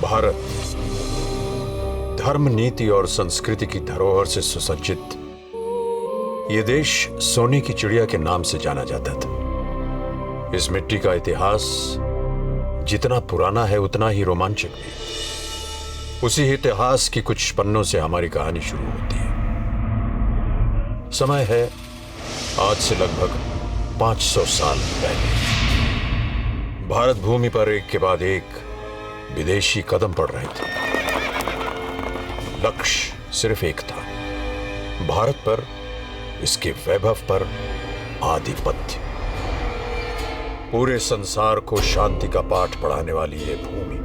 भारत धर्म, नीति और संस्कृति की धरोहर से सुसज्जित ये देश सोने की चिड़िया के नाम से जाना जाता था। इस मिट्टी का इतिहास जितना पुराना है उतना ही रोमांचक भी। उसी इतिहास की कुछ पन्नों से हमारी कहानी शुरू होती है। समय है आज से लगभग 500 साल पहले। भारत भूमि पर एक के बाद एक विदेशी कदम पड़ रहे थे। लक्ष्य सिर्फ एक था, भारत पर, इसके वैभव पर आधिपत्य। पूरे संसार को शांति का पाठ पढ़ाने वाली ये भूमि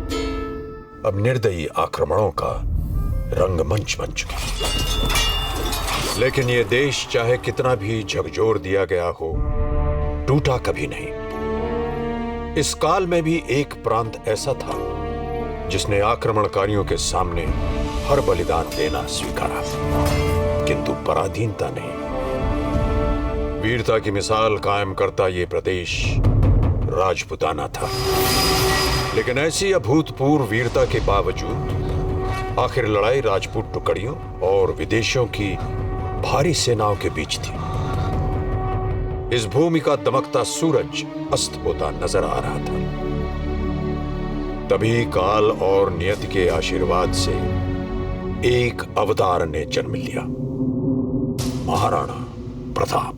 अब निर्दयी आक्रमणों का रंगमंच बन चुकी है। लेकिन ये देश चाहे कितना भी झकझोर दिया गया हो, टूटा कभी नहीं। इस काल में भी एक प्रांत ऐसा था जिसने आक्रमणकारियों के सामने हर बलिदान देना स्वीकारा, किंतु पराधीनता नहीं। वीरता की मिसाल कायम करता ये प्रदेश राजपुताना था। लेकिन ऐसी अभूतपूर्व वीरता के बावजूद आखिर लड़ाई राजपूत टुकड़ियों और विदेशियों की भारी सेनाओं के बीच थी। इस भूमि का दमकता सूरज अस्त होता नजर आ रहा था। तभी काल और नियति के आशीर्वाद से एक अवतार ने जन्म लिया, महाराणा प्रताप।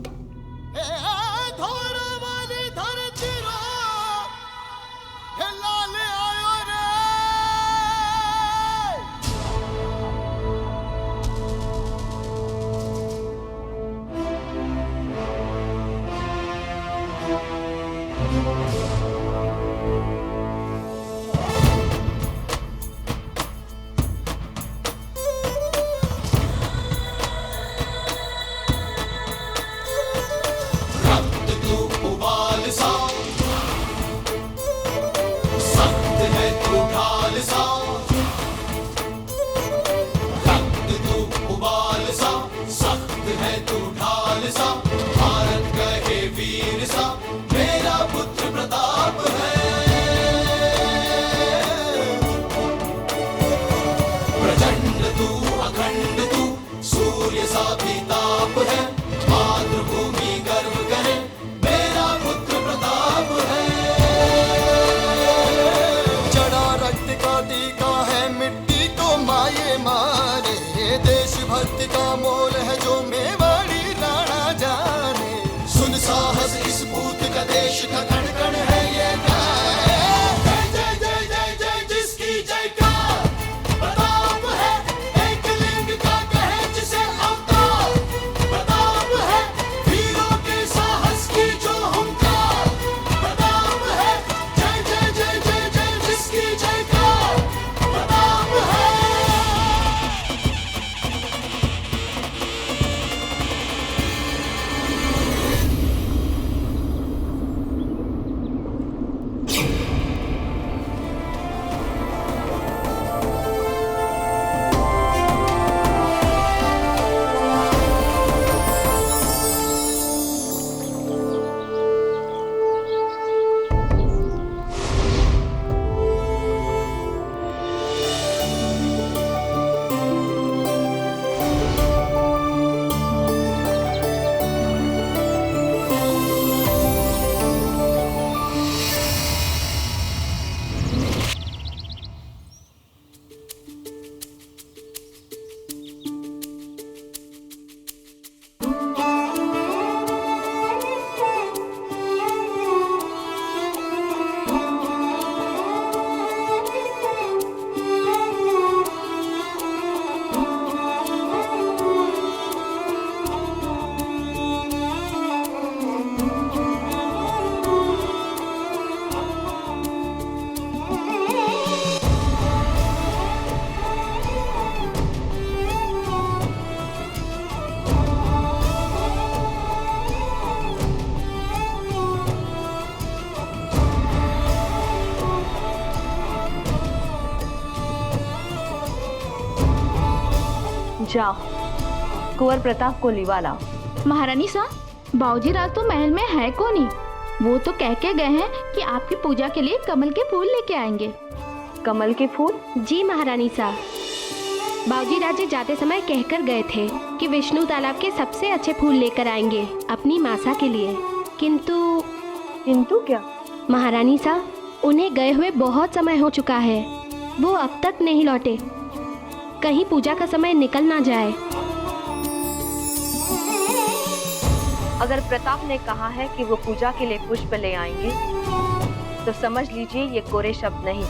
जाओ कुंवर प्रताप को लिवा लाओ। महारानी साहब, बाबूजी रात तो महल में है कौन ही? वो तो कह के गए हैं कि आपकी पूजा के लिए कमल के फूल लेके आएंगे। कमल के फूल? जी महारानी साहब, बाबूजी राजे जाते समय कहकर गए थे कि विष्णु तालाब के सबसे अच्छे फूल लेकर आएंगे अपनी मासा के लिए। किंतु क्या? महारानी साहब, उन्हें गए हुए बहुत समय हो चुका है, वो अब तक नहीं लौटे। कहीं पूजा का समय निकल ना जाए। अगर प्रताप ने कहा है कि वो पूजा के लिए पुष्प ले आएंगे, तो समझ लीजिए ये कोरे शब्द नहीं,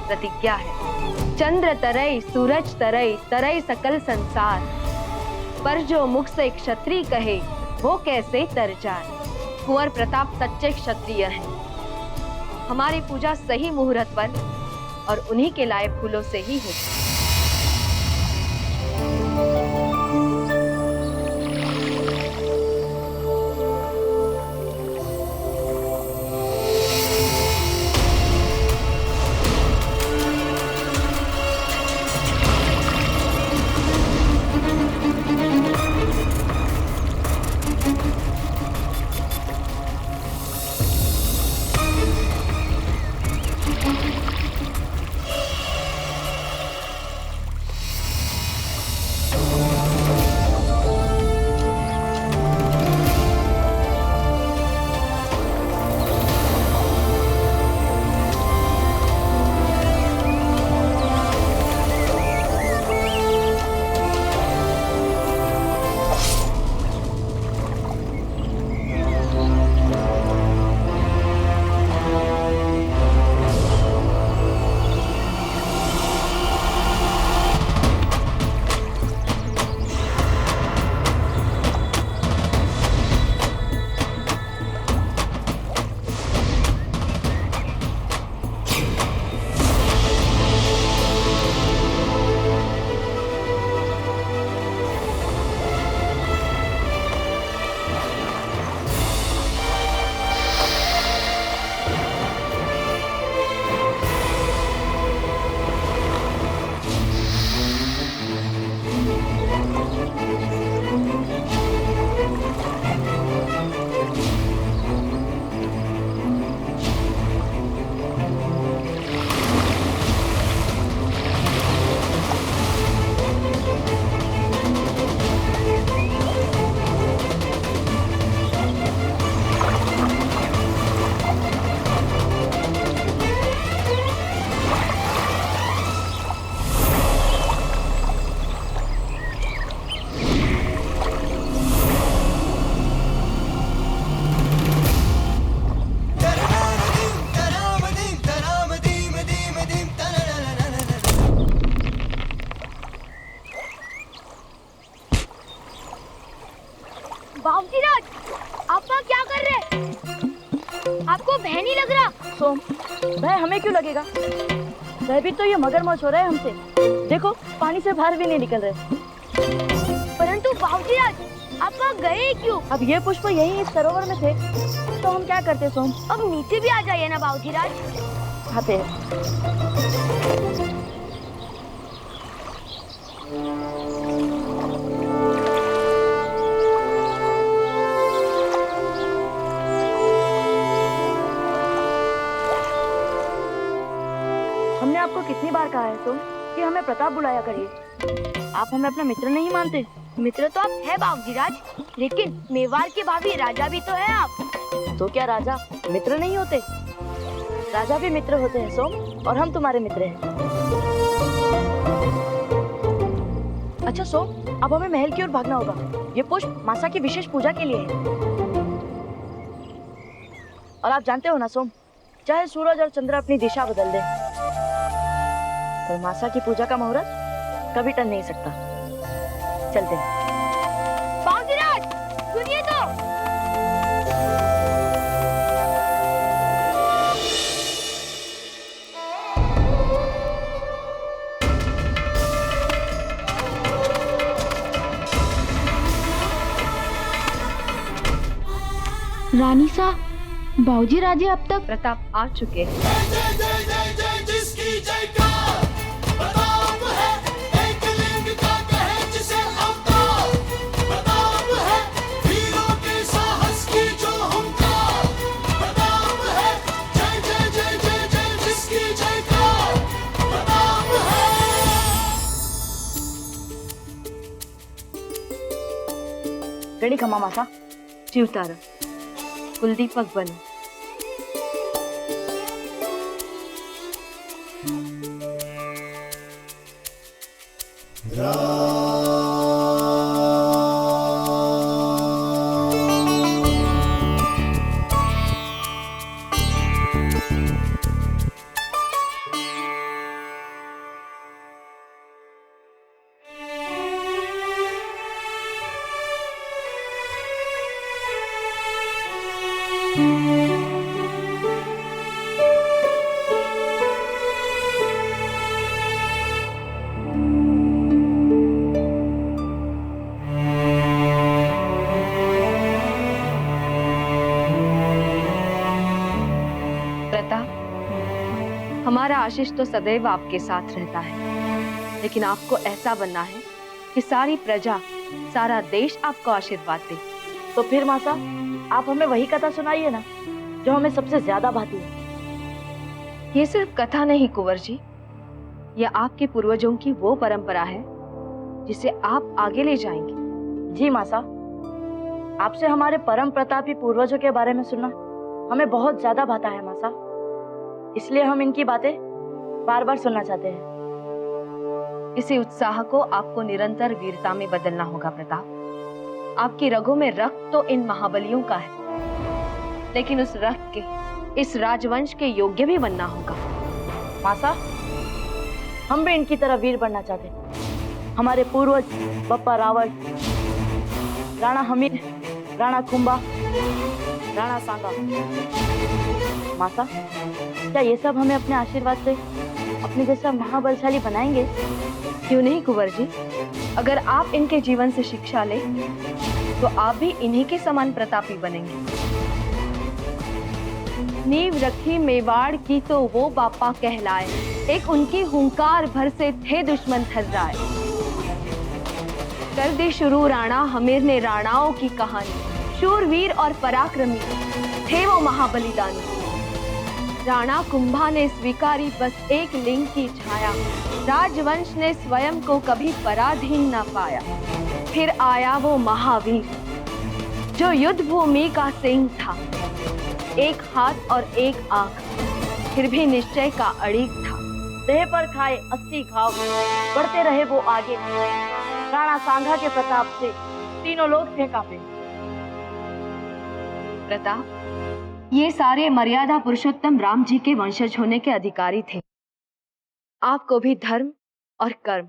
प्रतिज्ञा है। चंद्र तरई, सूरज तरई, तरई सकल संसार, पर जो मुख से क्षत्रिय कहे, वो कैसे तर जाए। कुंवर प्रताप सच्चे क्षत्रिय हैं। हमारी पूजा सही मुहूर्त पर और उन्हीं के लाए फूलों से ही होगी। बाबूजी राज, आप वहाँ क्या कर रहे हैं? आपको भय नहीं लग रहा? सोम, भय हमें क्यों लगेगा? भयभीत तो ये मगरमच्छ हो रहे हैं हमसे। देखो, पानी से बाहर भी नहीं निकल रहे। परंतु बाबूजी राज, आप वहाँ गए क्यों? अब ये पुष्प यही इस सरोवर में थे, तो हम क्या करते सोम? अब नीचे भी आ जाइए ना बाबूजी राज। आते हैं। हमने आपको कितनी बार कहा है सोम कि हमें प्रताप बुलाया करिए। आप हमें अपना मित्र नहीं मानते। मित्र तो आप है बाबूजी राज, लेकिन मेवाड़ के भाभी राजा भी तो है आप। तो क्या राजा मित्र नहीं होते? राजा भी मित्र होते हैं सोम, और हम तुम्हारे मित्र हैं। अच्छा सोम, अब हमें महल की ओर भागना होगा। ये पुष्प मासा की विशेष पूजा के लिए है। और आप जानते हो ना सोम, चाहे सूरज और चंद्र अपनी दिशा बदल दे, पर मासा की पूजा का मुहूर्त कभी टल नहीं सकता। चलते हैं। बाबूजी राज, सुनिए तो। रानी सा, बाबूजी राजे अब तक प्रताप आ चुके हैं। रेडी खमा मासा। जीवतारा कुलदीपक बनो। हमारा आशीष तो सदैव आपके साथ रहता है, लेकिन आपको ऐसा बनना है कि सारी प्रजा, सारा देश आपको आशीर्वाद दे। तो फिर मासा आप हमें वही कथा सुनाइए ना जो हमें सबसे ज्यादा भाती है। ये सिर्फ कथा नहीं कुंवर जी, यह आपके पूर्वजों की वो परंपरा है जिसे आप आगे ले जाएंगे। जी मासा, आपसे हमारे परम प्रतापी पूर्वजों के बारे में सुनना हमें बहुत ज्यादा भाता है मासा, इसलिए हम इनकी बातें बार बार सुनना चाहते हैं। इसी उत्साह को आपको निरंतर वीरता में बदलना होगा प्रताप। आपकी रगों में रक्त तो इन महाबलियों का है, लेकिन उस रक्त के, इस राजवंश के योग्य भी बनना होगा। मासा, हम भी इनकी तरह वीर बनना चाहते हैं। हमारे पूर्वज बप्पा रावल, राणा हमीर, राणा कुंभा, राणा सांगा। मासा, क्या ये सब हमें अपने आशीर्वाद से अपने जैसा महाबलशाली बनाएंगे? क्यों नहीं कुंवर जी, अगर आप इनके जीवन से शिक्षा ले तो आप भी इन्हीं के समान प्रतापी बनेंगे। नींव रखी मेवाड़ की तो वो बापा कहलाए, एक उनकी हुंकार भर से थे दुश्मन थर्राए। कर दी शुरू राणा हमीर ने राणाओं की कहानी, शूरवीर और पराक्रमी थे वो महाबलिदानी। राणा कुंभा ने स्वीकारी बस एक लिंग की छाया, राजवंश ने स्वयं को कभी पराधीन न पाया। फिर आया वो महावीर जो युद्ध भूमि का सिंह था, एक हाथ और एक आंख, फिर भी निश्चय का अड़िग था। देह पर खाए 80 घाव, बढ़ते रहे वो आगे। राणा सांगा के प्रताप से तीनों लोग थे कांपे। प्रताप, ये सारे मर्यादा पुरुषोत्तम राम जी के वंशज होने के अधिकारी थे। आपको भी धर्म और कर्म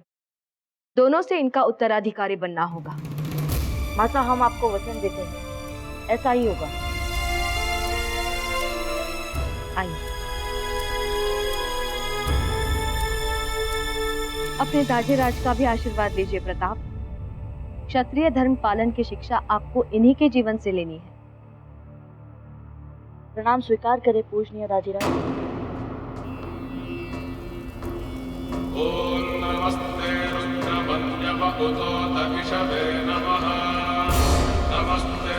दोनों से इनका उत्तराधिकारी बनना होगा। मासा, हम आपको वचन देते हैं, ऐसा ही होगा। आइए, अपने दाजेराज का भी आशीर्वाद लीजिए प्रताप। क्षत्रिय धर्म पालन की शिक्षा आपको इन्हीं के जीवन से लेनी है। प्रणाम स्वीकार करे पूजनीय दाजीराज। ओम नमस्ते रुद्रवन्द्यवपुतोतविषवे नमः। नमस्ते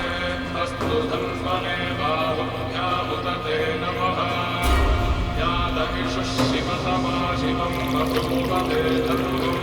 अस्तु धन्वने बाहुभ्यामुदते नमः। यादविषुः शिवतमा शिवं बभूवते धनुः।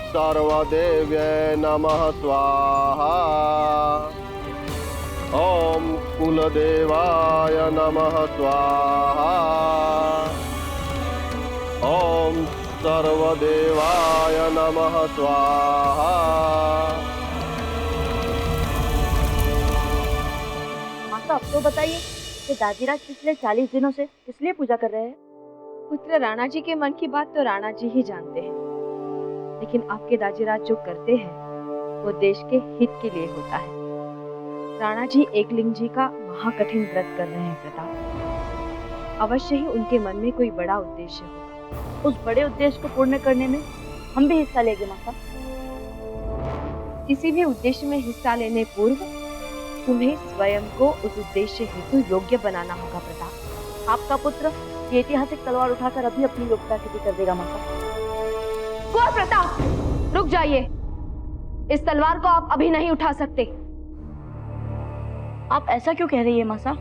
सर्वदेव्यै नमः स्वाहा। ओम कुलदेवाय नमः स्वाहा। ओम सर्वदेवाय नमः स्वाहा। माता अब तो बताइए कि दादीराज पिछले 40 दिनों से किस लिए पूजा कर रहे हैं? पुत्र राणा जी के मन की बात तो राणा जी ही जानते हैं, लेकिन आपके दाजीराज जो करते हैं वो देश के हित के लिए होता है। राणा जी एकलिंग जी का महाकठिन व्रत कर रहे हैं प्रताप। अवश्य ही उनके मन में कोई बड़ा उद्देश्य होगा। उस बड़े उद्देश्य को पूर्ण करने में हम भी हिस्सा लेंगे माता। किसी भी उद्देश्य में हिस्सा लेने पूर्व तुम्हें स्वयं को उस उद्देश्य हेतु योग्य बनाना होगा प्रताप। आपका पुत्र ये ऐतिहासिक तलवार उठाकर अभी अपनी योग्यता सिद्ध कर देगा माता। कुंवर प्रताप, रुक जाइए। इस तलवार को आप अभी नहीं उठा सकते। आप ऐसा क्यों कह रही है माता?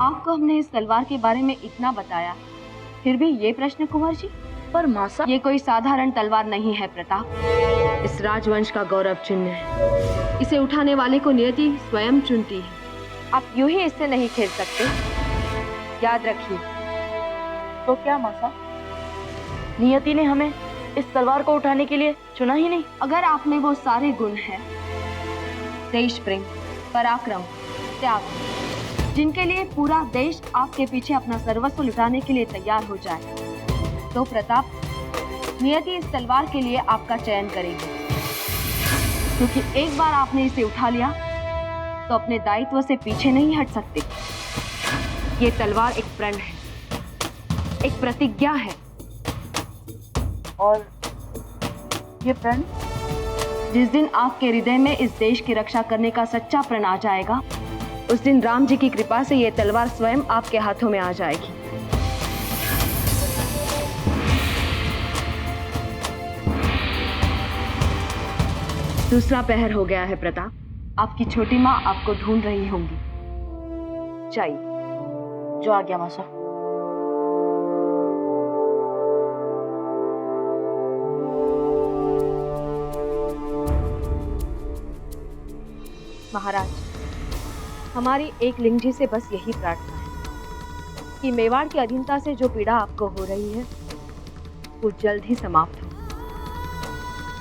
आपको हमने इस तलवार के बारे में इतना बताया, फिर भी ये प्रश्न कुंवर जी? पर मासा, ये कोई साधारण तलवार नहीं है प्रताप। इस राजवंश का गौरव चिन्ह है। इसे उठाने वाले को नियति स्वयं चुनती है। आप यूं ही इससे नहीं खेल सकते, याद रखिए। तो क्या मासा, नियति ने हमें इस तलवार को उठाने के लिए चुना ही नहीं? अगर आप में वो सारे गुण हैं, देश प्रेम, पराक्रम, त्याग, जिनके लिए पूरा देश आपके पीछे अपना सर्वस्व लुटाने के लिए तैयार हो जाए, तो प्रताप, नियति इस तलवार के लिए आपका चयन करेगी। क्योंकि एक बार आपने इसे उठा लिया तो अपने दायित्व से पीछे नहीं हट सकते। ये तलवार एक प्रण है, एक प्रतिज्ञा है। और ये प्रण? जिस दिन आपके हृदय में इस देश की रक्षा करने का सच्चा प्रण आ जाएगा, उस दिन राम जी की कृपा से ये तलवार स्वयं आपके हाथों में आ जाएगी। दूसरा पहर हो गया है प्रताप। आपकी छोटी माँ आपको ढूंढ रही होंगी। जाइए। जो आ गया मासा। महाराज, हमारी एक लिंग जी से बस यही प्रार्थना है कि मेवाड़ की अधीनता से जो पीड़ा आपको हो रही है वो जल्द ही समाप्त हो।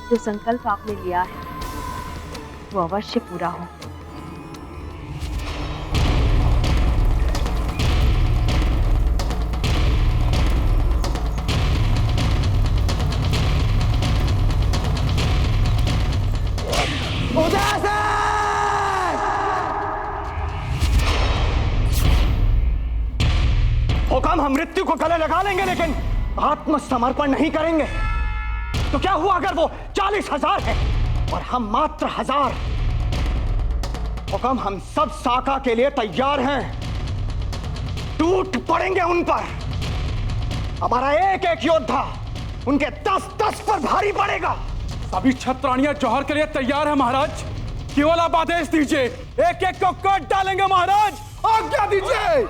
जो संकल्प आपने लिया है वो अवश्य पूरा हो। हुक्म, हम मृत्यु को गले लगा लेंगे लेकिन आत्मसमर्पण नहीं करेंगे। तो क्या हुआ अगर वो 40,000 है और हम मात्र 1000? हुक्म, हम सब साका के लिए तैयार हैं। टूट पड़ेंगे उन पर। हमारा एक एक योद्धा उनके 10-10 पर भारी पड़ेगा। सभी छत्राणियां जौहर के लिए तैयार है महाराज। केवल आप आदेश दीजिए, एक एक को काट डालेंगे महाराज। आज्ञा दीजिए।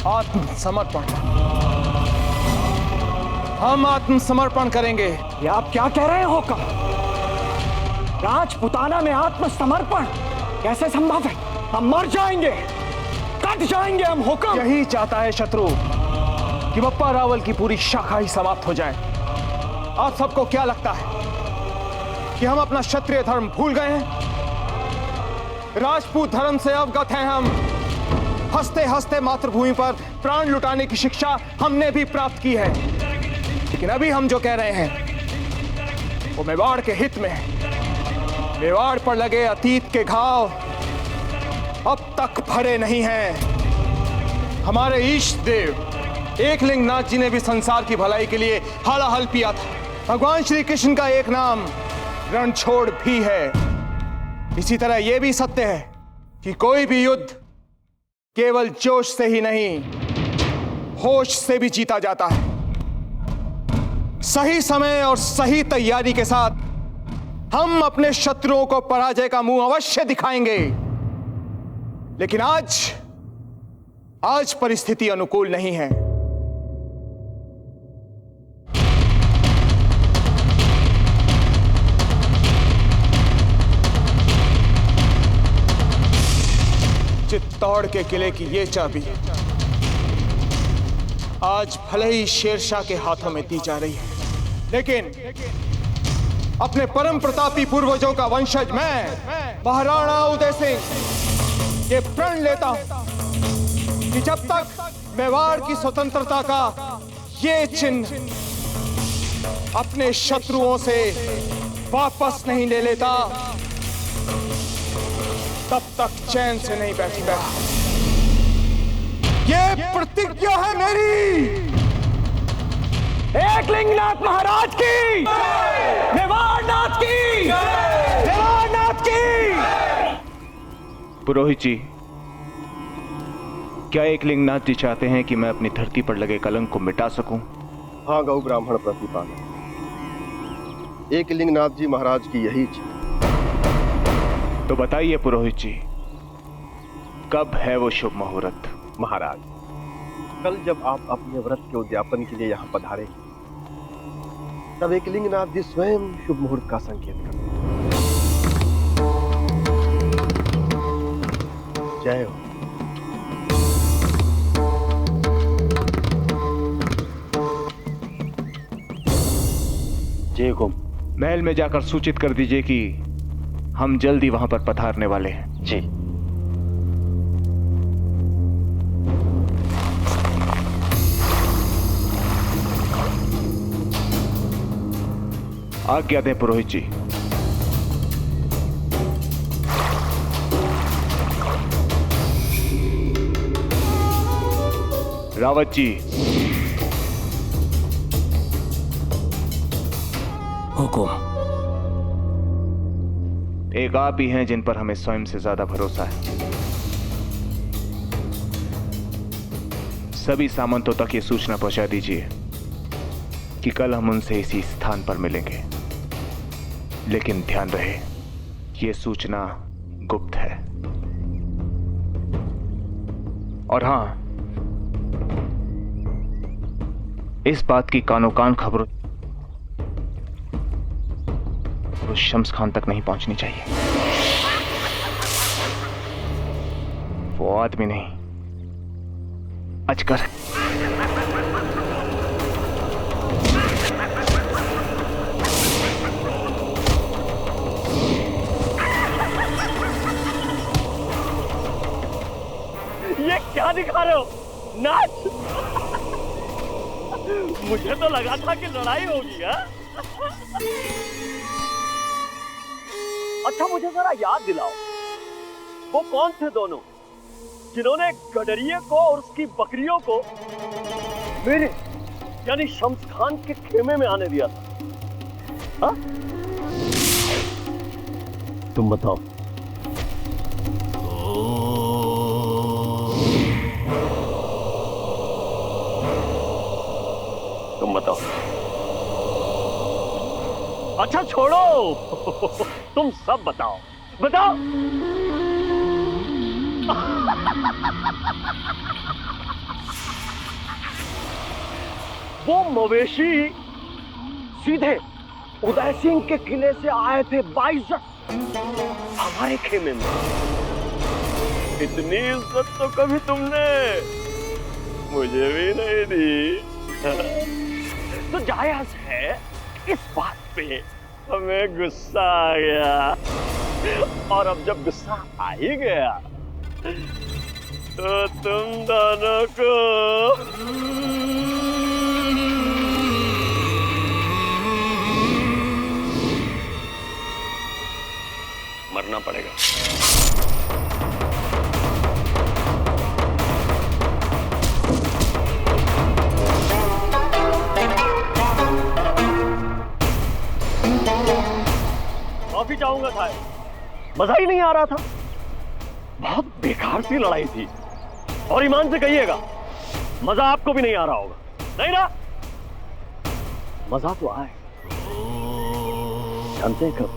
आत्मसमर्पण। हम आत्मसमर्पण करेंगे। ये आप क्या कह रहे हो? हुक्म, राजपुताना में आत्मसमर्पण कैसे संभव है? हम मर जाएंगे, कट जाएंगे हम। हुक्म, यही चाहता है शत्रु कि बप्पा रावल की पूरी शाखा ही समाप्त हो जाए। आप सबको क्या लगता है कि हम अपना क्षत्रिय धर्म भूल गए हैं? राजपूत धर्म से अवगत हैं हम। हंसते हंसते मातृभूमि पर प्राण लुटाने की शिक्षा हमने भी प्राप्त की है। लेकिन अभी हम जो कह रहे हैं वो मेवाड़ के हित में है। मेवाड़ पर लगे अतीत के घाव अब तक भरे नहीं हैं। हमारे ईष्ट देव एकलिंग नाथ जी ने भी संसार की भलाई के लिए हलाहल पिया था। भगवान श्री कृष्ण का एक नाम रणछोड़ भी है। इसी तरह यह भी सत्य है कि कोई भी युद्ध केवल जोश से ही नहीं, होश से भी जीता जाता है। सही समय और सही तैयारी के साथ हम अपने शत्रुओं को पराजय का मुंह अवश्य दिखाएंगे। लेकिन आज परिस्थिति अनुकूल नहीं है। चित्तौड़ के किले की ये चाबी आज भले ही शेरशाह के हाथों में दी जा रही है, लेकिन अपने परम प्रतापी पूर्वजों का वंशज मैं महाराणा उदय सिंह ये प्रण लेता हूं कि जब तक मेवाड़ की स्वतंत्रता का ये चिन्ह अपने शत्रुओं से वापस नहीं ले लेता, तब तक चैन से नहीं बैठूंगा। ये प्रतिज्ञा है मेरी। एकलिंगनाथ महाराज की, मेवाड़नाथ की, मेवाड़नाथ की। पुरोहित जी, क्या एकलिंगनाथ जी चाहते हैं कि मैं अपनी धरती पर लगे कलंक को मिटा सकूं? हाँ गौ ब्राह्मण प्रतिपादक, एकलिंगनाथ जी महाराज की यही इच्छा। तो बताइए पुरोहित जी, कब है वो शुभ मुहूर्त? महाराज, कल जब आप अपने व्रत के उद्यापन के लिए यहाँ पधारे, तब एकलिंगनाथ जी स्वयं शुभ मुहूर्त का संकेत कर। जय हो। जय हो। महल में जाकर सूचित कर दीजिए कि हम जल्दी वहां पर पधारने वाले हैं। जी। आज्ञा दें पुरोहित जी। रावत जी। हुकुम। एक आप ही हैं जिन पर हमें स्वयं से ज्यादा भरोसा है। सभी सामंतों तक ये सूचना पहुंचा दीजिए कि कल हम उनसे इसी स्थान पर मिलेंगे, लेकिन ध्यान रहे ये सूचना गुप्त है। और हां, इस बात की कानो कान खबर तो शम्स खान तक नहीं पहुंचनी चाहिए। वो आदमी नहीं, अजगर। ये क्या दिखा रहे हो? नाच। मुझे तो लगा था कि लड़ाई होगी। अच्छा, मुझे जरा याद दिलाओ, वो कौन थे दोनों जिन्होंने गडरिये को और उसकी बकरियों को मेरे यानी शम्स खान के खेमे में आने दिया था? हा? तुम बताओ। तुम बताओ। अच्छा छोड़ो, तुम सब बताओ, बताओ। वो मवेशी सीधे उदय सिंह के किले से आए थे 22 हमारे खेमे में। इतनी इज्जत तो कभी तुमने मुझे भी नहीं दी। तो जायज है, इस बात पे हमें गुस्सा आ गया। और अब जब गुस्सा आ ही गया तो तुम दोनों को मरना पड़ेगा। मजा ही नहीं आ रहा था। बहुत बेकार सी लड़ाई थी। और ईमान से कहिएगा, मजा आपको भी नहीं आ रहा होगा, नहीं ना? मजा तो आए। जानते हैं कब?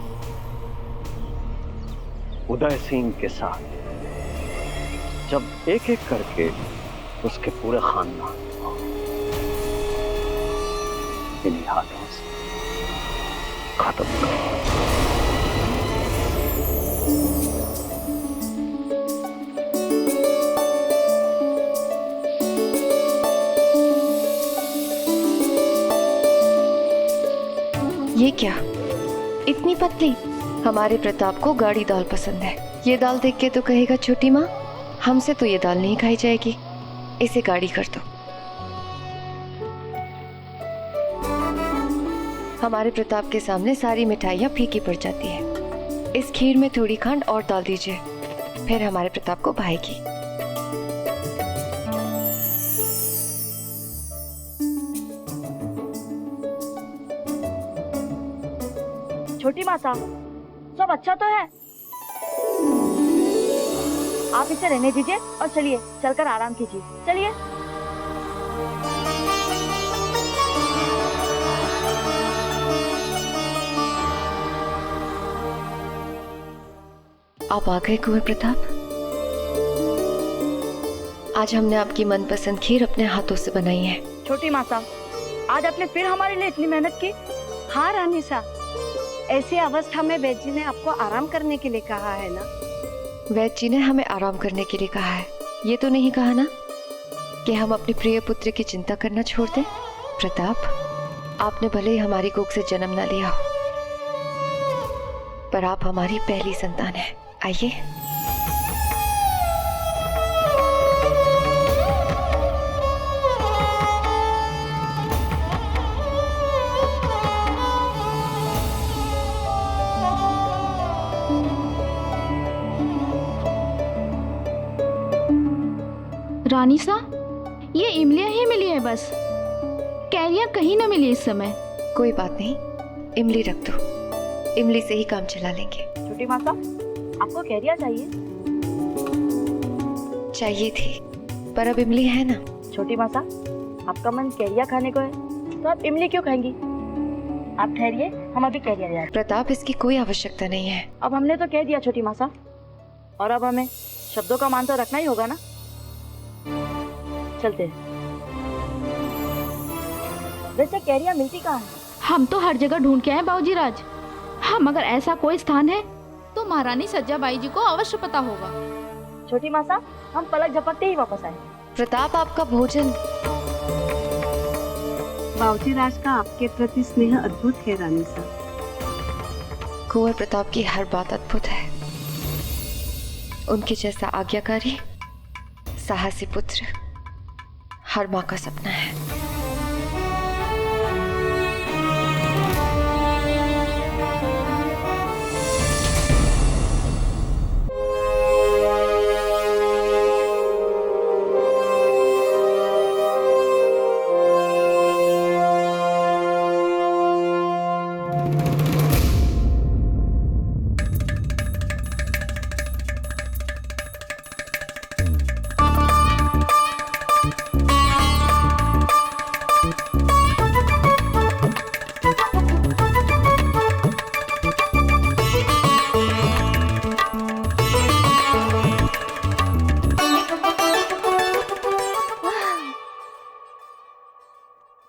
उदय सिंह के साथ, जब एक एक करके उसके पूरे खानदान इन्हीं हाथों से खत्म कर। ये क्या, इतनी पतली? हमारे प्रताप को गाढ़ी दाल पसंद है। ये दाल देख के तो कहेगा छोटी माँ, हमसे तो ये दाल नहीं खाई जाएगी, इसे गाढ़ी कर दो। हमारे प्रताप के सामने सारी मिठाइयाँ फीकी पड़ जाती है। इस खीर में थोड़ी खंड और डाल दीजिए, फिर हमारे प्रताप को भाएगी। छोटी माता, सब अच्छा तो है, आप इसे रहने दीजिए और चलिए चलकर आराम कीजिए। चलिए। आप आ गए कुंवर प्रताप। आज हमने आपकी मनपसंद खीर अपने हाथों से बनाई है। छोटी माता, आज आपने फिर हमारे लिए इतनी मेहनत की। हाँ रानी साहब, ऐसी अवस्था में वैद्य जी ने आपको आराम करने के लिए कहा है ना? वैद्य जी ने हमें आराम करने के लिए कहा है, ये तो नहीं कहा ना कि हम अपने प्रिय पुत्र की चिंता करना छोड़ दें। प्रताप, आपने भले ही हमारी कोख से जन्म न लिया हो, पर आप हमारी पहली संतान है। आइए। रानी सा, ये इमलियां ही मिली है बस, कैरियां कहीं न मिली इस समय। कोई बात नहीं, इमली रख दो, इमली से ही काम चला लेंगे। छोटी माता, आपको कैरिया चाहिए? चाहिए थी, पर अब इमली है ना। छोटी माता, आपका मन कैरिया खाने को है तो आप इमली क्यों खाएंगी? आप ठहरिए, हम अभी कैरिया ले आते हैं। प्रताप, इसकी कोई आवश्यकता नहीं है। अब हमने तो कह दिया छोटी माता, और अब हमें शब्दों का मान तो रखना ही होगा ना। चलते हैं। वैसे कैरिया मिलती कहाँ है? हम तो हर जगह ढूंढ के आए बाबूजी राज। हम अगर ऐसा कोई स्थान है तो महारानी सज्जाबाई जी को अवश्य पता होगा। छोटी माता, हम पलक झपकते ही वापस आए। प्रताप, आपका भोजन। बाबूजी राज का आपके प्रति स्नेह अद्भुत है रानी साहब। कुंवर प्रताप की हर बात अद्भुत है। उनके जैसा आज्ञाकारी, साहसी पुत्र हर माँ का सपना है।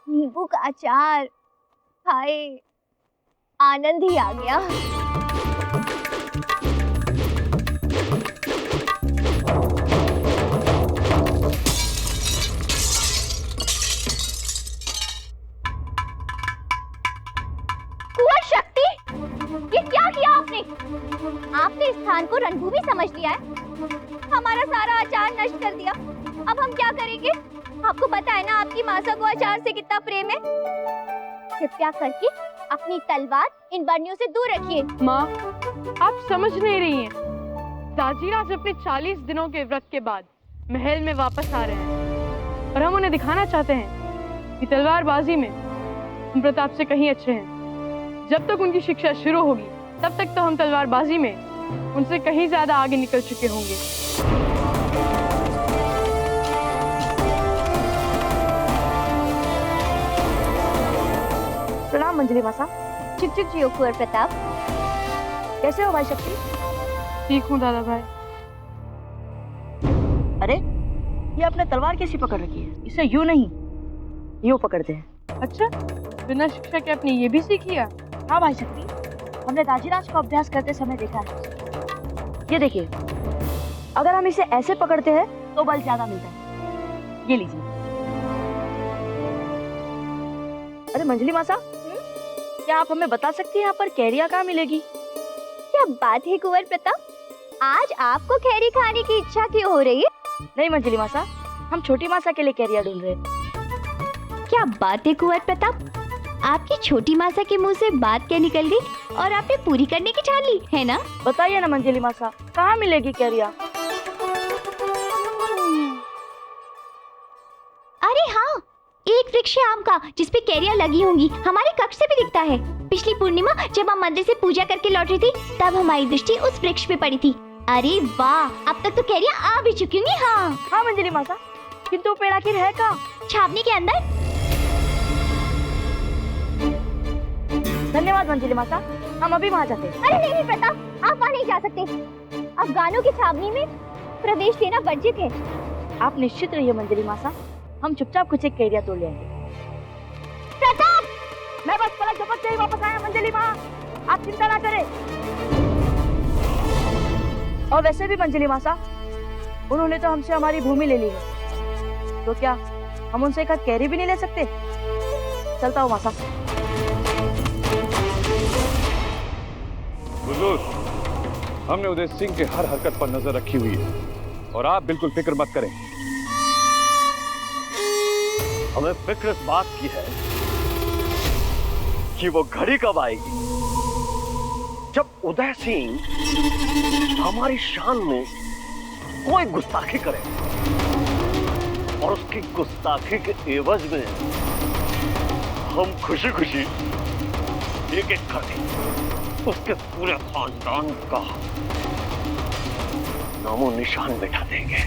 नींबू का अचार, हाय आनंद ही आ गया। कुंवर शक्ति, ये क्या किया आपने? आपने इस स्थान को रणभूमि समझ लिया है, हमारा सारा अचार नष्ट कर दिया। अब हम क्या करेंगे? आपको पता है ना आपकी मासा को अचार से कितना प्रेम है। कृपया करके अपनी तलवार इन बर्नियों से दूर रखिए। माँ, आप समझ नहीं रही हैं। दाजीराज अपने 40 दिनों के व्रत के बाद महल में वापस आ रहे हैं और हम उन्हें दिखाना चाहते हैं कि तलवारबाजी में हम प्रताप से कहीं अच्छे हैं। जब तक उनकी शिक्षा शुरू होगी तब तक तो हम तलवारबाजी में उनसे कहीं ज्यादा आगे निकल चुके होंगे। प्रणाम मंजली मासा। चुप चुप जियो कुंवर प्रताप। कैसे हो भाई शक्ति? ठीक हूँ दादा भाई। अरे ये अपने तलवार कैसी पकड़ रखी है? इसे यूं नहीं, यूं पकड़ते हैं। अच्छा, बिना शिक्षा के आपने ये भी सीख लिया? हाँ भाई शक्ति, हमने दाजीराज को अभ्यास करते समय देखा है। ये देखिए, अगर हम इसे ऐसे पकड़ते हैं तो बल ज्यादा मिलता है। ये लीजिए। अरे मंजली मासा, क्या आप हमें बता सकती हैं यहाँ पर कैरिया कहाँ मिलेगी? क्या बात है कुंवर प्रताप, आज आपको कैरी खाने की इच्छा क्यों हो रही है? नहीं मंजली मासा, हम छोटी मासा के लिए कैरिया ढूंढ रहे हैं। क्या बात है कुंवर प्रताप, आपकी छोटी मासा के मुंह से बात क्या निकल गई और आपने पूरी करने की ठान ली है ना? बताइए ना मंजली मासा, कहाँ मिलेगी कैरिया? अरे हाँ, एक वृक्ष है आम का जिसपे कैरिया लगी होंगी, हमारे कक्ष से भी दिखता है। पिछली पूर्णिमा जब हम मंदिर से पूजा करके लौट रही थी तब हमारी दृष्टि उस वृक्ष पे पड़ी थी। अरे वाह, अब तक तो कैरिया आ भी चुकी होंगी। हाँ हाँ मंजली मासा, किंतु पेड़ आखिर है कहाँ? छावनी के अंदर। धन्यवाद मंजली मासा, हम अभी वहाँ जाते हैं। अरे नहीं प्रताप, आप वहाँ नहीं जा सकते। अब गानों की छावनी में प्रवेश लेना वर्जित है। आप निश्चित रहिए मंजली मासा, हम चुपचाप कुछ एक कैरिया तोड़ लेंगे। प्रताप, मैं बस पलक झपकते ही वापस आया मंजली माँ, आप चिंता ना करें। और वैसे भी मंजली मासा, उन्होंने तो हमसे हमारी भूमि ले ली है, तो क्या हम उनसे एक हाथ कैरी भी नहीं ले सकते? चलता हूँ मासा। हुजूर, हमने उदय सिंह के हर हरकत पर नजर रखी हुई है और आप बिल्कुल फिक्र मत करें। हमें फिक्र इस बात की है कि वो घड़ी कब आएगी जब उदय सिंह हमारी शान में कोई गुस्ताखी करे और उसकी गुस्ताखी के एवज में हम खुशी खुशी एक एक करके उसके पूरे खानदान का नामो निशान मिटा देंगे।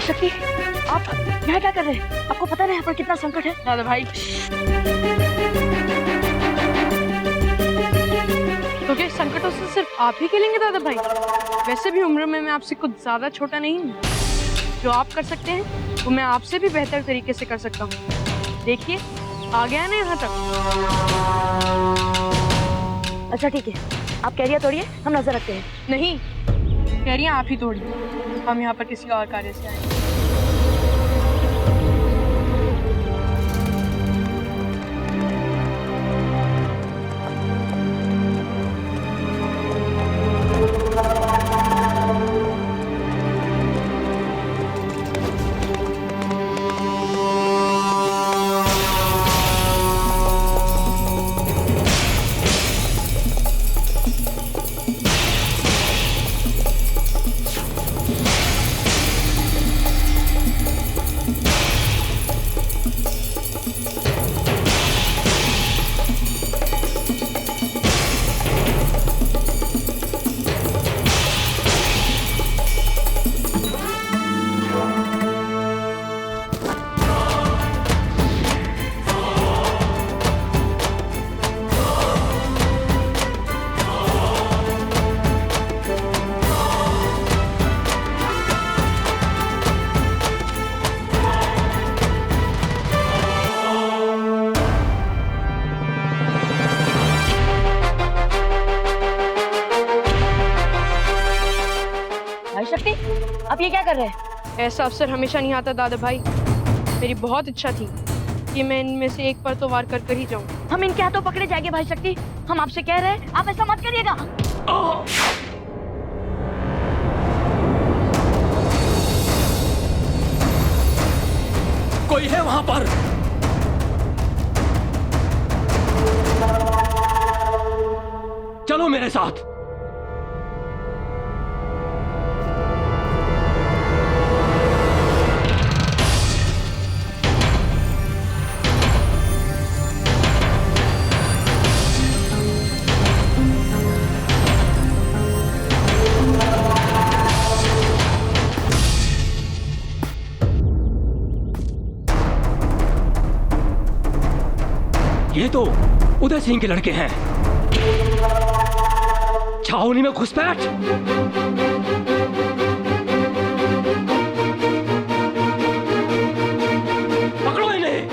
शक्ति, आप यहाँ क्या कर रहे हैं? आपको पता नहीं यहाँ पर कितना संकट है? दादा भाई, तो मुझे संकटों से सिर्फ आप ही खेलेंगे दादा भाई। वैसे भी उम्र में मैं आपसे कुछ ज्यादा छोटा नहीं हूँ। जो आप कर सकते हैं वो मैं आपसे भी बेहतर तरीके से कर सकता हूँ। देखिए आ गया ना यहाँ तक। अच्छा ठीक है, आप कैरियर तोड़िए, हम नजर रखते हैं। नहीं, कैरियर आप ही तोड़िए, हम यहाँ पर किसी और कार्य से आए। शक्ति, आप ये क्या कर रहे हैं? ऐसा अवसर हमेशा नहीं आता दादा भाई। मेरी बहुत इच्छा थी कि मैं इनमें से एक पर तो वार कर ही जाऊं। हम इनके हाथों पकड़े जाएंगे भाई शक्ति। हम आपसे कह रहे हैं, आप ऐसा मत करिएगा। कोई है वहां पर? चलो मेरे साथ। ये तो उदय सिंह के लड़के हैं। छावनी में घुसपैठ। पकड़ो इन्हें।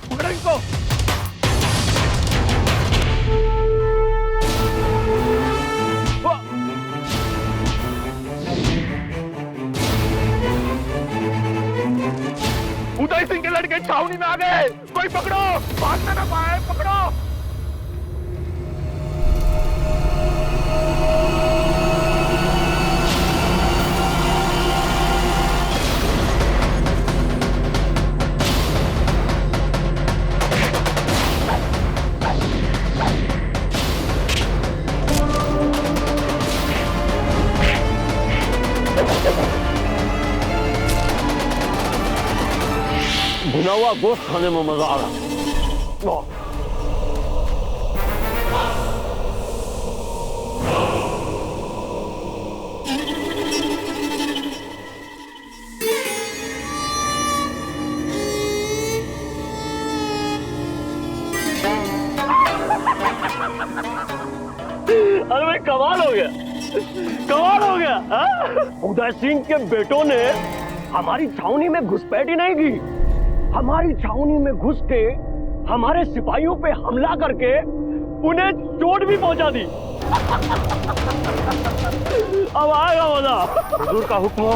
पकड़ो इनको। उदय सिंह के लड़के छावनी में आ गए। कोई पकड़ो, भागना ना पाए, पकड़ो। भुना हुआ गोश्त खाने में मजा आ रहा। अरे भाई कमाल हो गया, कमाल हो गया। उदय सिंह के बेटों ने हमारी छावनी में घुसपैठ ही नहीं की, हमारी छावनी में घुस के हमारे सिपाहियों पे हमला करके उन्हें चोट भी पहुंचा दी। अब आएगा मजा। हुजूर का हुक्म हो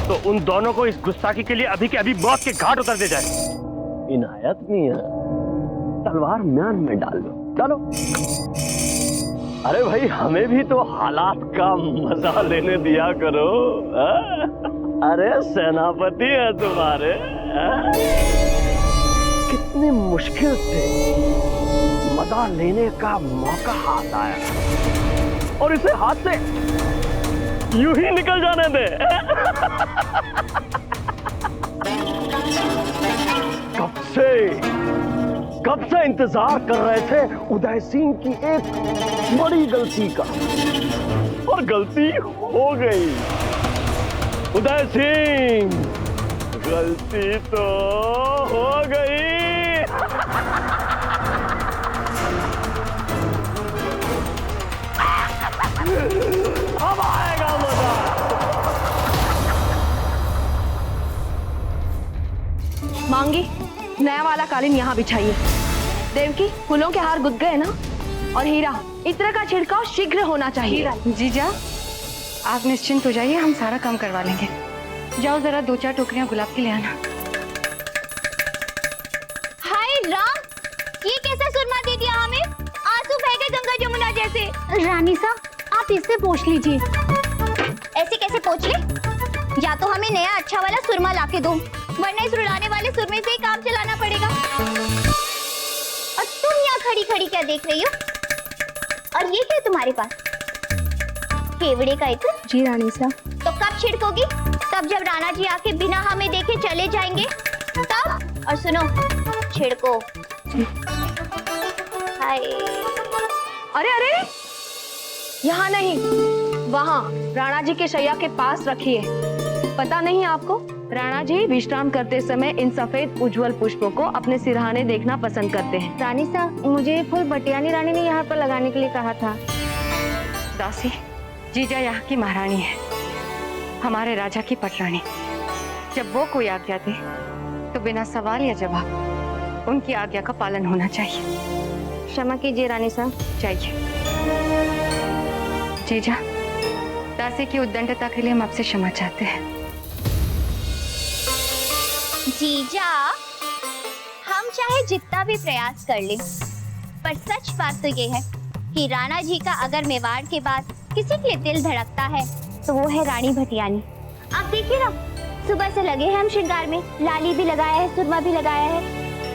तो उन दोनों को इस गुस्ताखी के लिए अभी के अभी मौत के घाट उतर दे जाए। इनायत मियां, तलवार म्यान में डाल दो, चलो। अरे भाई हमें भी तो हालात का मजा लेने दिया करो। अरे सेनापति है तुम्हारे। कितनी मुश्किल से मजा लेने का मौका हाथ आया और इसे हाथ से यूं ही निकल जाने दे। कब से इंतजार कर रहे थे उदय सिंह की एक बड़ी गलती का, और गलती हो गई। उदय सिंह गलती तो हो गई। अब आएगा मजा। मांगी, नया वाला कालीन यहाँ बिछाइए। देवकी, फूलों के हार गुद गए ना? और हीरा, इत्र का छिड़काव शीघ्र होना चाहिए। जीजा, आप निश्चिंत हो जाइए, हम सारा काम करवा लेंगे। जाओ जरा 2-4 टोकरियां गुलाब की ले आना। हाय राम, ये कैसा सुरमा दे दिया हमें? आंसू बह गए गंगा जमुना जैसे। रानी साहब, आप इससे पोंछ लीजिए। ऐसे कैसे पोंछ ले? या तो हमें नया अच्छा वाला सुरमा लाके दो, वरना इस रुलाने वाले सुरमे से ही काम चलाना पड़ेगा। और तुम यहाँ खड़ी खड़ी क्या देख रही हो? और ये क्या है तुम्हारे पास? केवड़े का इत्र? जी रानी साहब। तो कब छिड़कोगी? तब जब राणा जी आके बिना हमें देखे चले जाएंगे तब। और सुनो, छिड़को। हाय। अरे अरे, यहाँ नहीं, वहाँ राणा जी के शैया के पास रखिए। पता नहीं आपको, राणा जी विश्राम करते समय इन सफेद उज्जवल पुष्पों को अपने सिरहाने देखना पसंद करते हैं। रानी साहब, मुझे ये फूल बटियानी रानी ने यहाँ पर लगाने के लिए कहा था। दासी, जीजा यहाँ की महारानी है, हमारे राजा की पटरानी। जब वो कोई आज्ञा दे तो बिना सवाल या जवाब उनकी आज्ञा का पालन होना चाहिए। क्षमा कीजिए रानी साहब। चाहिए। जीजा, दासी की उद्दंडता के लिए हम आपसे क्षमा चाहते हैं। जीजा, हम चाहे जितना भी प्रयास कर लें, पर सच बात तो ये है कि राणा जी का अगर मेवाड़ के बाद किसी के लिए दिल धड़कता है तो वो है रानी भटियानी। आप देखिए ना, सुबह से लगे हैं हम श्रृंगार में। लाली भी लगाया है, सुरमा भी लगाया है,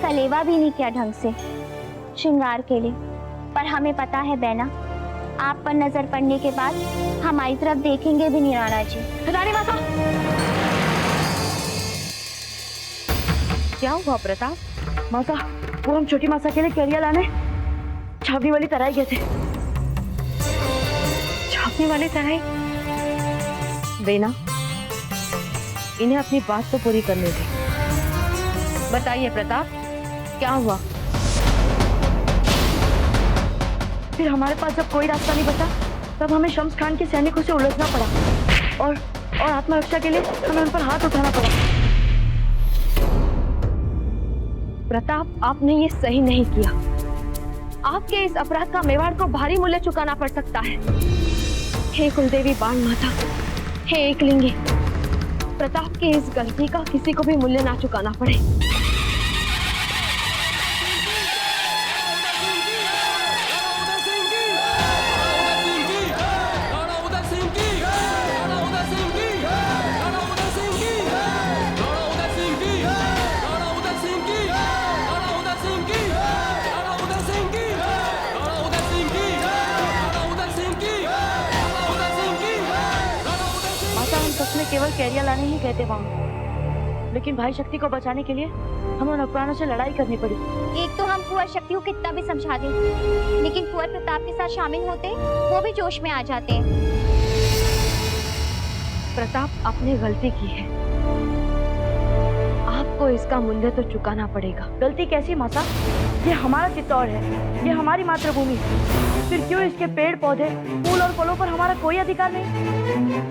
कलेवा भी नहीं किया ढंग से श्रृंगार के लिए। पर हमें पता है बैना, आप पर नजर पड़ने के बाद हमारी तरफ देखेंगे भी नहीं राणा जी। रानी माता, क्या हुआ प्रताप? माता, वो हम छोटी माता के लिए केरिया लाने छावनी वाली तराई गए थे। छावनी वाली तराई? बेना, इन्हें अपनी बात तो पूरी करने दे। बताइए प्रताप, क्या हुआ? फिर हमारे पास जब कोई रास्ता नहीं बचा, तब हमें शम्स खान के सैनिकों से उलझना पड़ा और आत्मरक्षा के लिए हमें उन पर हाथ उठाना पड़ा। प्रताप, आपने ये सही नहीं किया। आपके इस अपराध का मेवाड़ को भारी मूल्य चुकाना पड़ सकता है। हे कुलदेवी बाण माता, हे एकलिंगी, प्रताप की इस गलती का किसी को भी मूल्य ना चुकाना पड़े। केवल कैरिया लाने ही कहते वहाँ, लेकिन भाई शक्ति को बचाने के लिए हमें नौकरानों से लड़ाई करनी पड़ी। एक तो हम कुंवर शक्ति को कितना भी समझा दें, लेकिन कुंवर प्रताप के साथ शामिल होते वो भी जोश में आ जाते हैं। प्रताप, आपने गलती की है, आपको इसका मूल्य तो चुकाना पड़ेगा। गलती कैसी माता? ये हमारा चित्तौड़ है, ये हमारी मातृभूमि है। फिर क्यों इसके पेड़ पौधे, फूल और फलों पर हमारा कोई अधिकार नहीं?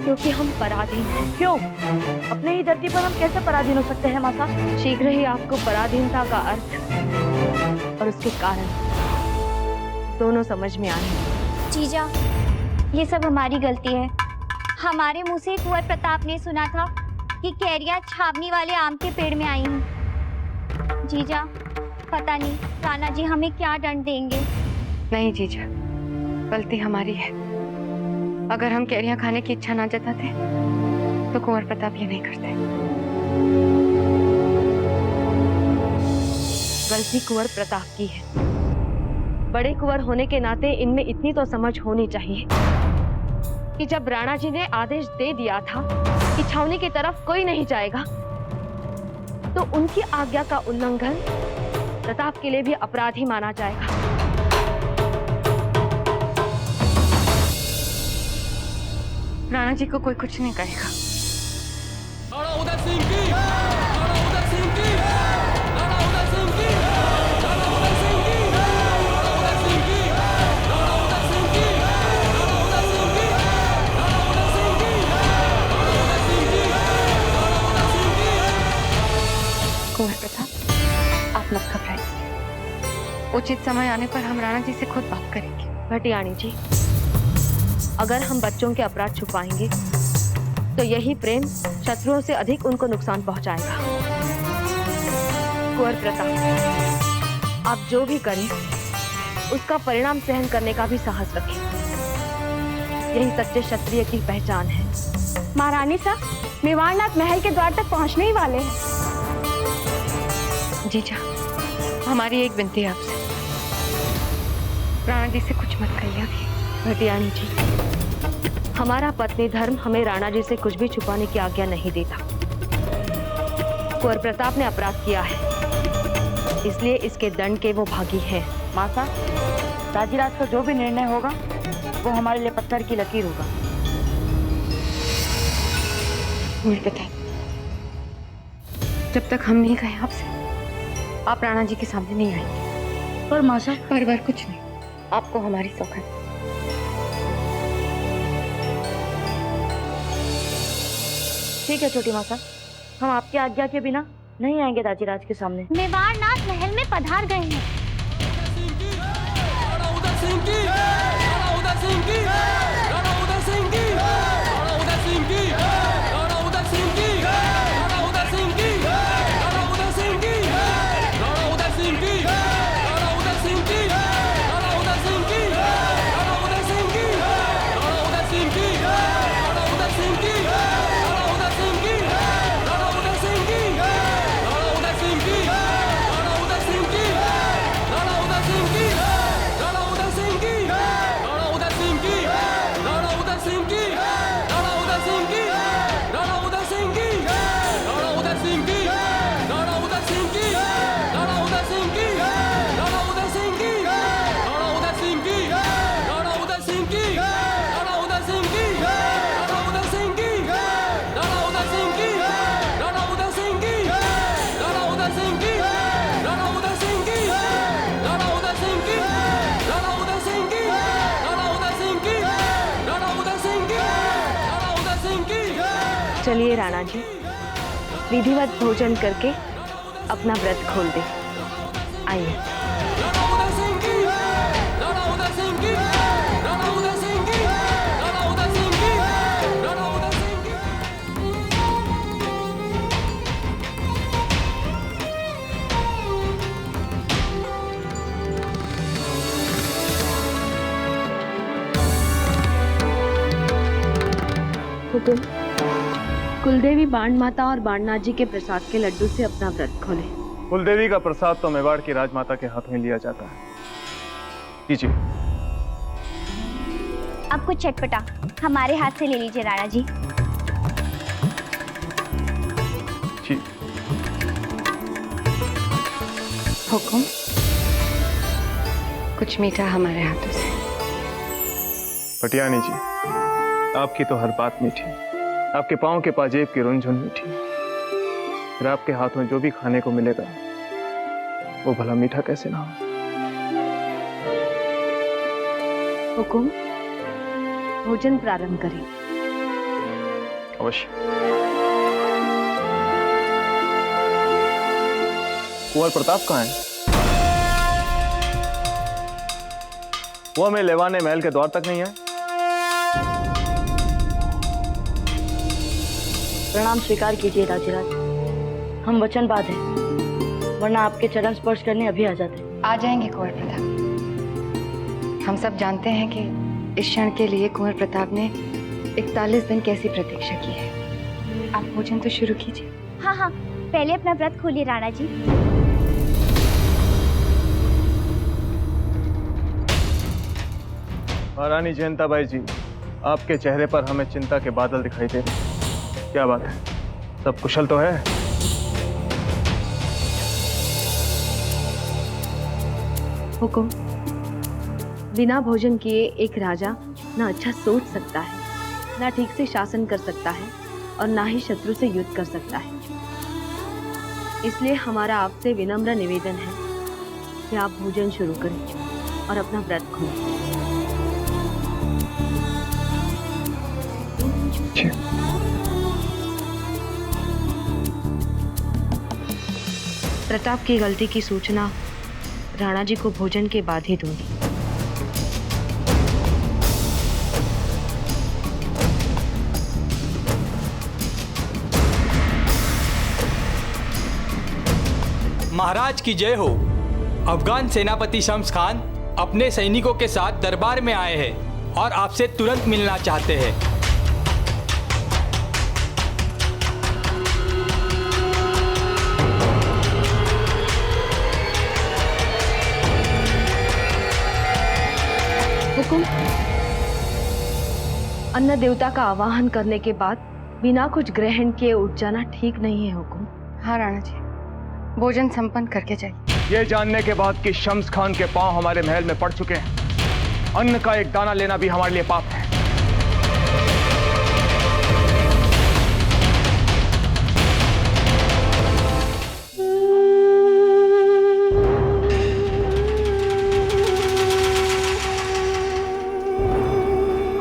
क्योंकि हम पराधीन हैं। क्यों? अपने ही धरती पर हम कैसे पराधीन हो सकते हैं माता? शीघ्र ही आपको पराधीनता का अर्थ और उसके कारण दोनों समझ में आएंगे। जीजा, ये सब हमारी गलती है। हमारे मुंह से कुंवर प्रताप ने सुना था कि कैरिया छावनी वाले आम के पेड़ में आई हैं। जीजा, पता नहीं राणा जी हमें क्या दंड देंगे। नहीं जीजा, गलती हमारी है। अगर हम कैरियां खाने की इच्छा ना जताते तो कुंवर प्रताप ये नहीं करते। गलती कुंवर प्रताप की है। बड़े कुंवर होने के नाते इनमें इतनी तो समझ होनी चाहिए कि जब राणा जी ने आदेश दे दिया था कि छावनी की तरफ कोई नहीं जाएगा, तो उनकी आज्ञा का उल्लंघन प्रताप के लिए भी अपराध ही माना जाएगा। राणा जी को कोई कुछ नहीं कहेगा। उदय सिंह की उचित समय आने पर हम राणा जी से खुद बात करेंगे। भटियाणी जी, अगर हम बच्चों के अपराध छुपाएंगे तो यही प्रेम शत्रुओं से अधिक उनको नुकसान पहुंचाएगा। कुंवर प्रताप, आप जो भी करें उसका परिणाम सहन करने का भी साहस रखें। यही सच्चे क्षत्रिय की पहचान है। महारानी साहब, मेवाड़नाथ महल के द्वार तक पहुंचने ही वाले हैं। जीजा, हमारी एक विनती है आपसे, राणा जी से कुछ मत कहिए अभी। भटियाणी जी, हमारा पत्नी धर्म हमें राणा जी से कुछ भी छुपाने की आज्ञा नहीं देता। कुंवर प्रताप ने अपराध किया है, इसलिए इसके दंड के वो भागी हैं। माता, राजीराज का जो भी निर्णय होगा वो हमारे लिए पत्थर की लकीर होगा। कुंवर प्रताप, जब तक हम नहीं गए आपसे, आप राणा जी के सामने नहीं आएंगे। पर मासा, पर कुछ नहीं, आपको हमारी सौगंध। ठीक है छोटी माता, हम आपकी आज्ञा के बिना नहीं आएंगे राजीराज के सामने। मेवाड़नाथ महल में पधार गए हैं। चलिए राणा जी, विधिवत भोजन करके अपना व्रत खोल दे। आइए। हुकुम, कुलदेवी बाण माता और बाणनाथ जी के प्रसाद के लड्डू से अपना व्रत खोले। कुलदेवी का प्रसाद तो मेवाड़ की राजमाता के हाथ में लिया जाता है। लीजिए। अब कुछ चटपटा हमारे हाथ से ले लीजिए राणा जी। जी। हुकुम, कुछ मीठा हमारे हाथों से। भटियाणी जी, आपकी तो हर बात मीठी, आपके पांव के पाजेब की रुनझुन मीठी, फिर आपके हाथ में जो भी खाने को मिलेगा वो भला मीठा कैसे ना हो। हुकुम, भोजन प्रारंभ करें। अवश्य। कुंवर प्रताप कहाँ है? वो हमें लेवाने महल के द्वार तक नहीं आए। प्रणाम स्वीकार कीजिए राजीराज, हम वचनबाज हैं, वरना आपके चरण स्पर्श करने अभी आ जाते। आ जाएंगे कुंवर प्रताप। हम सब जानते हैं कि इस क्षण के लिए कुंवर प्रताप ने 41 दिन कैसी प्रतीक्षा की है। आप भोजन तो शुरू कीजिए। हाँ हाँ, पहले अपना व्रत खोलिए राणा जी। महारानी जयंताबाई जी, आपके चेहरे पर हमें चिंता के बादल दिखाई दे रहे हैं। क्या बात है, सब कुशल तो है? हुकुम, बिना भोजन किए एक राजा ना अच्छा सोच सकता है, ना ठीक से शासन कर सकता है और ना ही शत्रु से युद्ध कर सकता है। इसलिए हमारा आपसे विनम्र निवेदन है कि आप भोजन शुरू करें और अपना व्रत खोलें। प्रताप की गलती की सूचना राणा जी को भोजन के बाद ही दूंगी। महाराज की जय हो। अफगान सेनापति शम्स खान अपने सैनिकों के साथ दरबार में आए हैं और आपसे तुरंत मिलना चाहते हैं। हुकुम। अन्न देवता का आवाहन करने के बाद बिना कुछ ग्रहण किए उठ जाना ठीक नहीं है हुकुम। हाँ राणा जी, भोजन संपन्न करके जाइए। ये जानने के बाद कि शम्स खान के पांव हमारे महल में पड़ चुके हैं, अन्न का एक दाना लेना भी हमारे लिए पाप है।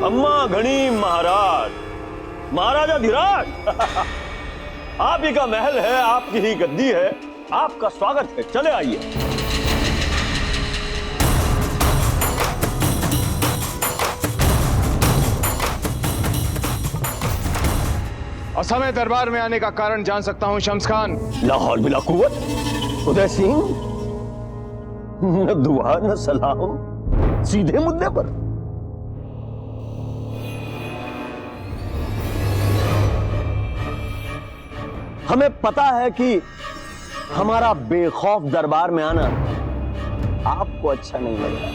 अम्मा घनी महाराज, महाराजा धीराज आप ही का महल है, आपकी ही गद्दी है, आपका स्वागत है, चले आइए। असमय दरबार में आने का कारण जान सकता हूं शम्स खान? लाहौल बिला कुव्वत उदय सिंह, न दुआ न सलाम, सीधे मुद्दे पर। हमें पता है कि हमारा बेखौफ दरबार में आना आपको अच्छा नहीं लगता।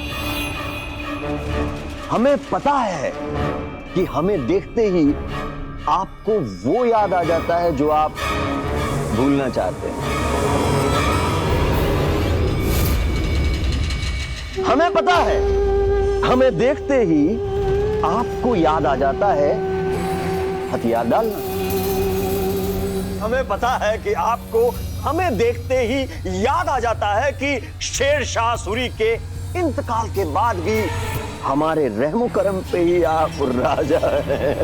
हमें पता है कि हमें देखते ही आपको वो याद आ जाता है जो आप भूलना चाहते हैं। हमें पता है, हमें देखते ही आपको याद आ जाता है हथियार डालना। हमें पता है कि आपको हमें देखते ही याद आ जाता है कि शेर शाह सूरी के इंतकाल के बाद भी हमारे रहमो करम पे ही आप राजा हैं।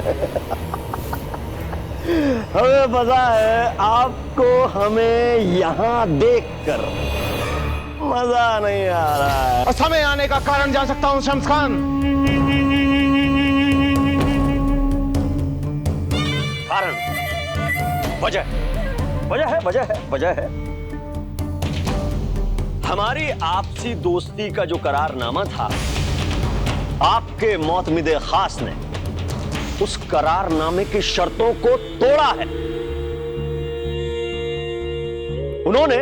हमें पता है आपको हमें यहां देखकर मजा नहीं आ रहा है। असमय आने का कारण जान सकता हूं शम्स खान? कारण, वजह है। हमारी आपसी दोस्ती का जो करारनामा था, आपके मोतमिदे खास ने उस करारनामे की शर्तों को तोड़ा है। उन्होंने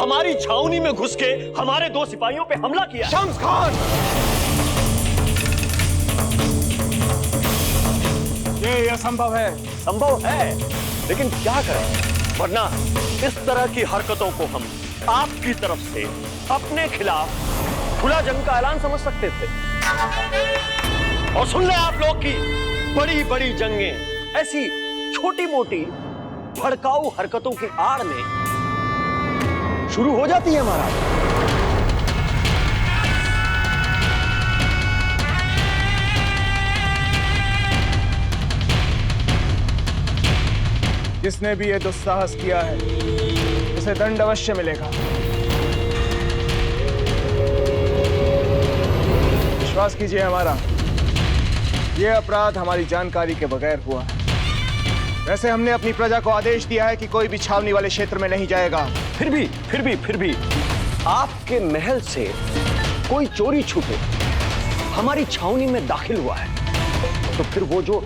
हमारी छावनी में घुस के हमारे 2 सिपाहियों पे हमला किया। शम्स खान, ये असंभव है। संभव है, लेकिन क्या करें, वरना इस तरह की हरकतों को हम आपकी तरफ से अपने खिलाफ खुला जंग का ऐलान समझ सकते थे। और सुन ले आप लोग की बड़ी बड़ी जंगें ऐसी छोटी मोटी भड़काऊ हरकतों की आड़ में शुरू हो जाती है महाराज। जिसने भी ये दुस्साहस किया है उसे दंड अवश्य मिलेगा। विश्वास कीजिए हमारा, ये अपराध हमारी जानकारी के बगैर हुआ है। वैसे हमने अपनी प्रजा को आदेश दिया है कि कोई भी छावनी वाले क्षेत्र में नहीं जाएगा। फिर भी आपके महल से कोई चोरी छुपे हमारी छावनी में दाखिल हुआ है, तो फिर वो जो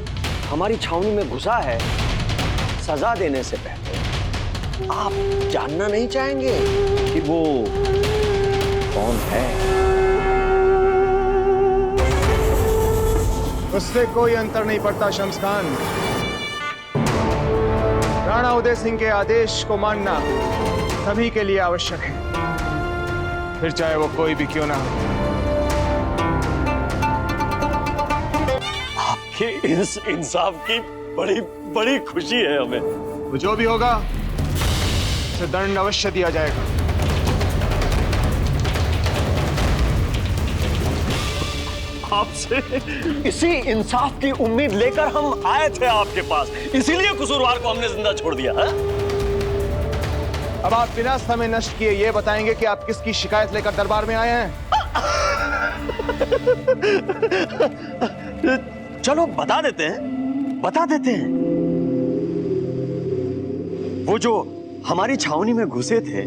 हमारी छावनी में घुसा है, सजा देने से पहले आप जानना नहीं चाहेंगे कि वो कौन है? उससे कोई अंतर नहीं पड़ता शम्स खान। राणा उदय सिंह के आदेश को मानना सभी के लिए आवश्यक है, फिर चाहे वो कोई भी क्यों ना हो। आपके इस इंसाफ की बड़ी बड़ी खुशी है हमें। वो जो भी होगा उसे दंड अवश्य दिया जाएगा। आपसे इसी इंसाफ की उम्मीद लेकर हम आए थे आपके पास, इसीलिए कसूरवार को हमने जिंदा छोड़ दिया है। अब आप बिना समय नष्ट किए ये बताएंगे कि आप किसकी शिकायत लेकर दरबार में आए हैं? चलो बता देते हैं। वो जो हमारी छावनी में घुसे थे,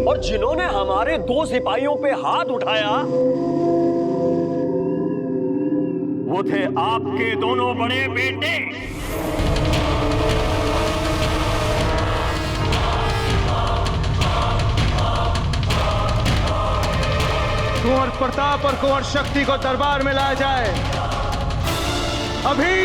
और जिन्होंने हमारे 2 सिपाहियों पे हाथ उठाया, वो थे आपके दोनों बड़े बेटे। कुंवर प्रताप और कुंवर शक्ति को दरबार में लाया जाए। अभी